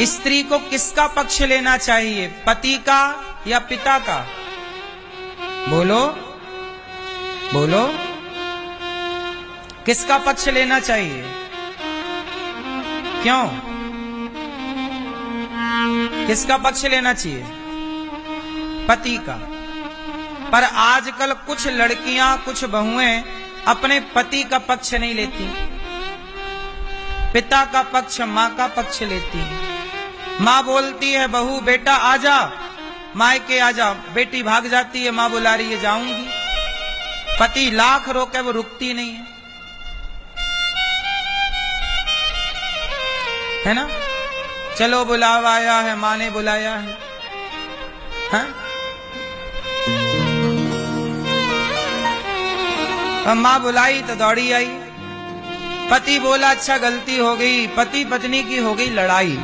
स्त्री को किसका पक्ष लेना चाहिए, पति का या पिता का? बोलो बोलो, किसका पक्ष लेना चाहिए? क्यों, किसका पक्ष लेना चाहिए? पति का। पर आजकल कुछ लड़कियां, कुछ बहुएं अपने पति का पक्ष नहीं लेती, पिता का पक्ष, मां का पक्ष लेती है। मां बोलती है बहू बेटा आजा, मायके आजा, बेटी भाग जाती है, मां बुला रही है जाऊंगी, पति लाख रोके वो रुकती नहीं है ना? चलो बुलावा आया है, मां ने बुलाया है, हाँ? मां बुलाई तो दौड़ी आई, पति बोला अच्छा गलती हो गई, पति पत्नी की हो गई लड़ाई।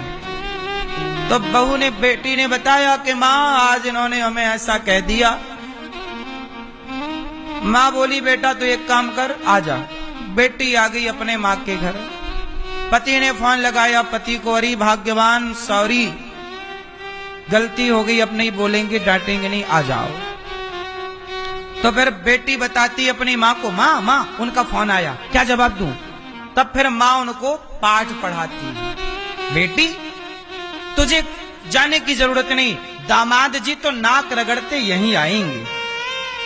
तो बहू ने, बेटी ने बताया कि मां आज इन्होंने हमें ऐसा कह दिया। मां बोली बेटा तू एक काम कर आजा। बेटी आ गई अपने मां के घर, पति ने फोन लगाया पति को, अरे भाग्यवान सॉरी गलती हो गई, अब नहीं बोलेंगे डांटेंगे नहीं, आ जाओ। तो फिर बेटी बताती अपनी मां को, मां मां उनका फोन आया, क्या जवाब दूं? तब फिर मां उनको पाठ पढ़ाती है, बेटी तुझे जाने की जरूरत नहीं, दामाद जी तो नाक रगड़ते यहीं आएंगे,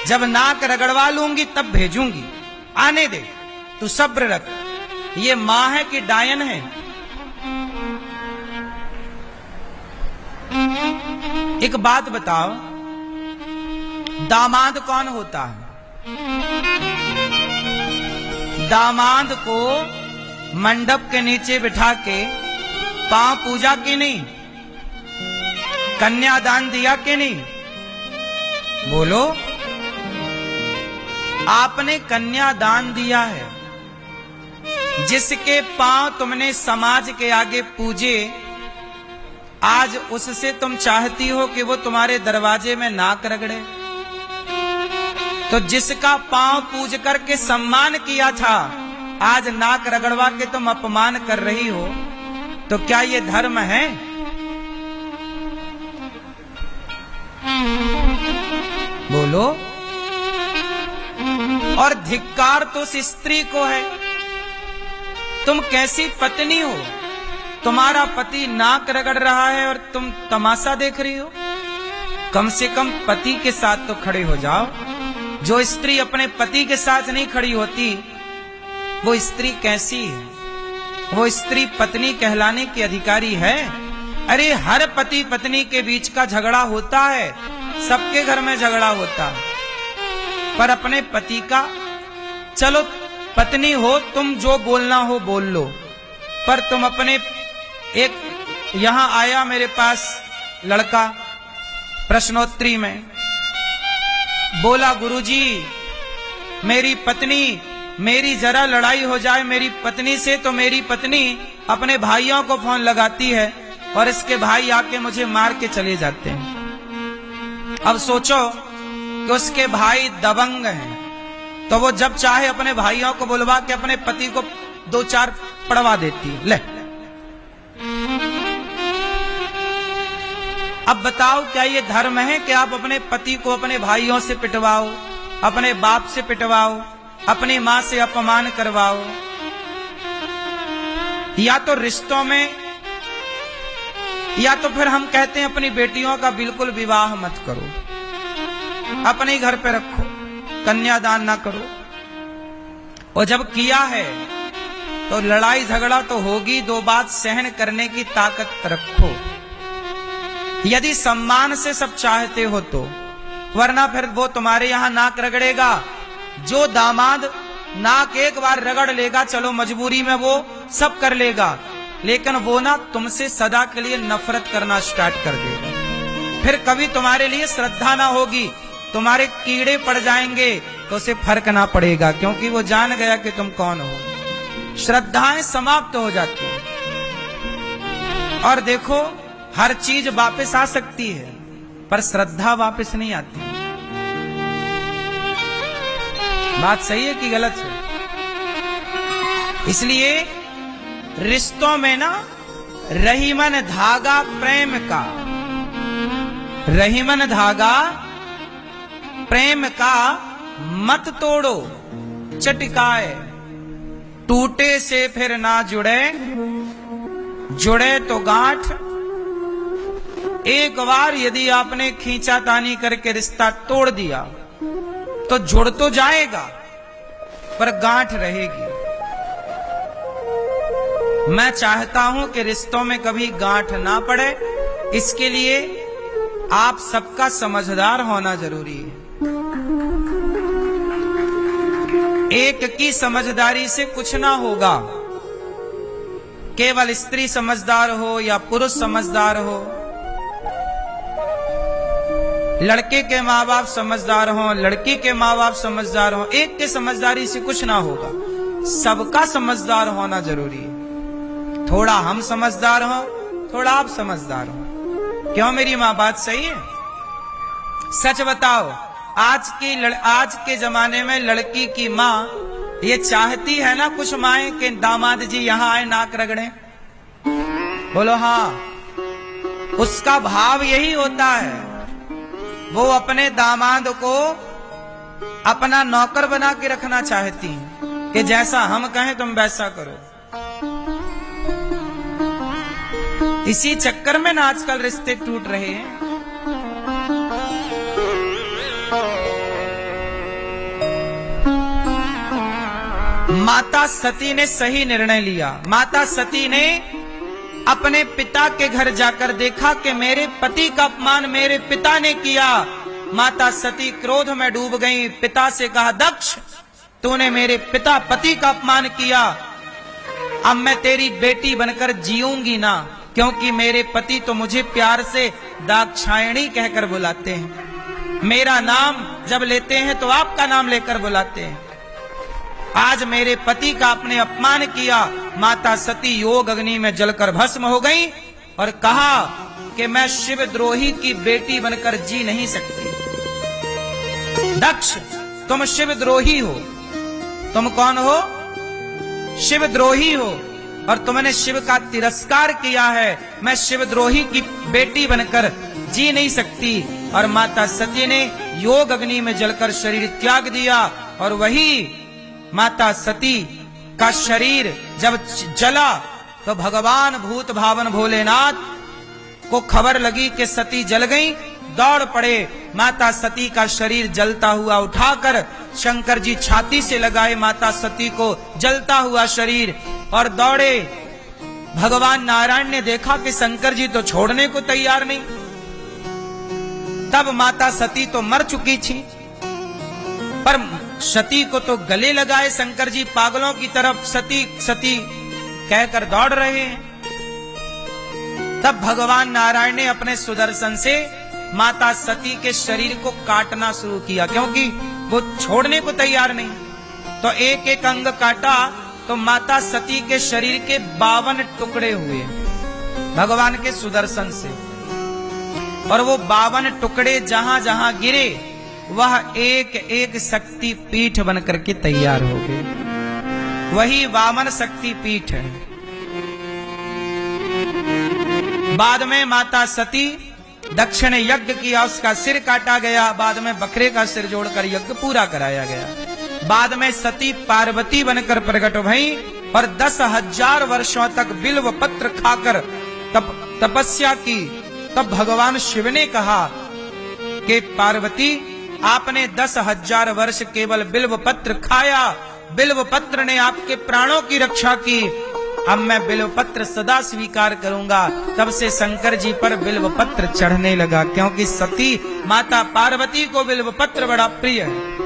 जब नाक रगड़वा लूंगी तब भेजूंगी, आने दे, तू सब्र रख। ये मां है कि डायन है? एक बात बताओ, दामाद कौन होता है? दामाद को मंडप के नीचे बिठा के पांव पूजा की नहीं, कन्यादान दिया कि नहीं? बोलो, आपने कन्यादान दिया है, जिसके पांव तुमने समाज के आगे पूजे, आज उससे तुम चाहती हो कि वो तुम्हारे दरवाजे में नाक रगड़े? तो जिसका पांव पूज करके सम्मान किया था, आज नाक रगड़वा के तुम अपमान कर रही हो, तो क्या ये धर्म है? बोलो। और धिक्कार तो उस स्त्री को है, तुम कैसी पत्नी हो, तुम्हारा पति नाक रगड़ रहा है और तुम तमाशा देख रही हो? कम से कम पति के साथ तो खड़े हो जाओ। जो स्त्री अपने पति के साथ नहीं खड़ी होती, वो स्त्री कैसी है? वो स्त्री पत्नी कहलाने की अधिकारी है? अरे हर पति पत्नी के बीच का झगड़ा होता है, सबके घर में झगड़ा होता है, पर अपने पति का, चलो पत्नी हो तुम, जो बोलना हो बोल लो, पर तुम अपने, एक यहां आया मेरे पास लड़का प्रश्नोत्तरी में, बोला गुरुजी मेरी पत्नी, मेरी जरा लड़ाई हो जाए मेरी पत्नी से तो मेरी पत्नी अपने भाइयों को फोन लगाती है और इसके भाई आके मुझे मार के चले जाते हैं। अब सोचो कि उसके भाई दबंग हैं, तो वो जब चाहे अपने भाइयों को बुलवा के अपने पति को 2-4 पड़वा देती है। ले अब बताओ, क्या ये धर्म है कि आप अपने पति को अपने भाइयों से पिटवाओ, अपने बाप से पिटवाओ, अपनी मां से अपमान करवाओ? या तो रिश्तों में, या तो फिर हम कहते हैं अपनी बेटियों का बिल्कुल विवाह मत करो, अपने घर पे रखो, कन्यादान ना करो। और जब किया है तो लड़ाई झगड़ा तो होगी, 2 बात सहन करने की ताकत रखो, यदि सम्मान से सब चाहते हो तो, वरना फिर वो तुम्हारे यहां नाक रगड़ेगा। जो दामाद नाक एक बार रगड़ लेगा, चलो मजबूरी में वो सब कर लेगा, लेकिन वो ना तुमसे सदा के लिए नफरत करना स्टार्ट कर देगा। फिर कभी तुम्हारे लिए श्रद्धा ना होगी, तुम्हारे कीड़े पड़ जाएंगे तो उसे फर्क ना पड़ेगा, क्योंकि वो जान गया कि तुम कौन हो। श्रद्धाएं समाप्त हो जाती हैं। और देखो, हर चीज वापस आ सकती है, पर श्रद्धा वापस नहीं आती। बात सही है कि गलत है? इसलिए रिश्तों में ना रहीमन धागा प्रेम का, रहीमन धागा प्रेम का मत तोड़ो चटकाए, टूटे से फिर ना जुड़े, जुड़े तो गांठ। एक बार यदि आपने खींचातानी करके रिश्ता तोड़ दिया तो जुड़ तो जाएगा पर गांठ रहेगी। मैं चाहता हूं कि रिश्तों में कभी गांठ ना पड़े, इसके लिए आप सबका समझदार होना जरूरी है। एक की समझदारी से कुछ ना होगा, केवल स्त्री समझदार हो या पुरुष समझदार हो, लड़के के माँ बाप समझदार हो, लड़की के माँ बाप समझदार हो, एक के समझदारी से कुछ ना होगा, सबका समझदार होना जरूरी है। थोड़ा हम समझदार हो, थोड़ा आप समझदार हो। क्यों मेरी माँ बात सही है? सच बताओ, आज के जमाने में लड़की की माँ ये चाहती है ना कुछ माएं कि दामाद जी यहां आए नाक रगड़े? बोलो हाँ। उसका भाव यही होता है, वो अपने दामाद को अपना नौकर बना के रखना चाहती है कि जैसा हम कहें तुम वैसा करो। इसी चक्कर में ना आजकल रिश्ते टूट रहे हैं। माता सती ने सही निर्णय लिया। माता सती ने अपने पिता के घर जाकर देखा कि मेरे पति का अपमान मेरे पिता ने किया। माता सती क्रोध में डूब गई। पिता से कहा, दक्ष तूने मेरे पिता पति का अपमान किया, अब मैं तेरी बेटी बनकर जीऊंगी ना, क्योंकि मेरे पति तो मुझे प्यार से दाक्षायणी कहकर बुलाते हैं, मेरा नाम जब लेते हैं तो आपका नाम लेकर बुलाते हैं। आज मेरे पति का आपने अपमान किया। माता सती योग अग्नि में जलकर भस्म हो गई और कहा कि मैं शिवद्रोही की बेटी बनकर जी नहीं सकती। दक्ष तुम शिवद्रोही हो। तुम कौन हो? शिवद्रोही हो और तुमने शिव का तिरस्कार किया है। मैं शिवद्रोही की बेटी बनकर जी नहीं सकती। और माता सती ने योग अग्नि में जलकर शरीर त्याग दिया। और वही माता सती का शरीर जब जला तो भगवान भूत भावन भोलेनाथ को खबर लगी कि सती जल गई। दौड़ पड़े, माता सती का शरीर जलता हुआ उठाकर शंकर जी छाती से लगाए माता सती को जलता हुआ शरीर और दौड़े। भगवान नारायण ने देखा कि शंकर जी तो छोड़ने को तैयार नहीं। तब माता सती तो मर चुकी थी, पर सती को तो गले लगाए शंकर जी पागलों की तरफ सती सती कहकर दौड़ रहे हैं। तब भगवान नारायण ने अपने सुदर्शन से माता सती के शरीर को काटना शुरू किया, क्योंकि वो छोड़ने को तैयार नहीं। तो एक एक अंग काटा तो माता सती के शरीर के 52 टुकड़े हुए भगवान के सुदर्शन से। और वो 52 टुकड़े जहां जहां गिरे वह एक एक शक्ति पीठ बनकर के तैयार हो गए। वही वामन शक्ति पीठ है। बाद में माता सती दक्ष ने यज्ञ किया, उसका सिर काटा गया। बाद में बकरे का सिर जोड़कर यज्ञ पूरा कराया गया। बाद में सती पार्वती बनकर प्रकट भई और 10,000 वर्षों तक बिल्व पत्र खाकर तपस्या की। तब भगवान शिव ने कहा कि पार्वती आपने 10,000 वर्ष केवल बिल्व पत्र खाया, बिल्व पत्र ने आपके प्राणों की रक्षा की, अब मैं बिल्व पत्र सदा स्वीकार करूंगा। तब से शंकर जी पर बिल्व पत्र चढ़ने लगा, क्योंकि सती माता पार्वती को बिल्व पत्र बड़ा प्रिय है।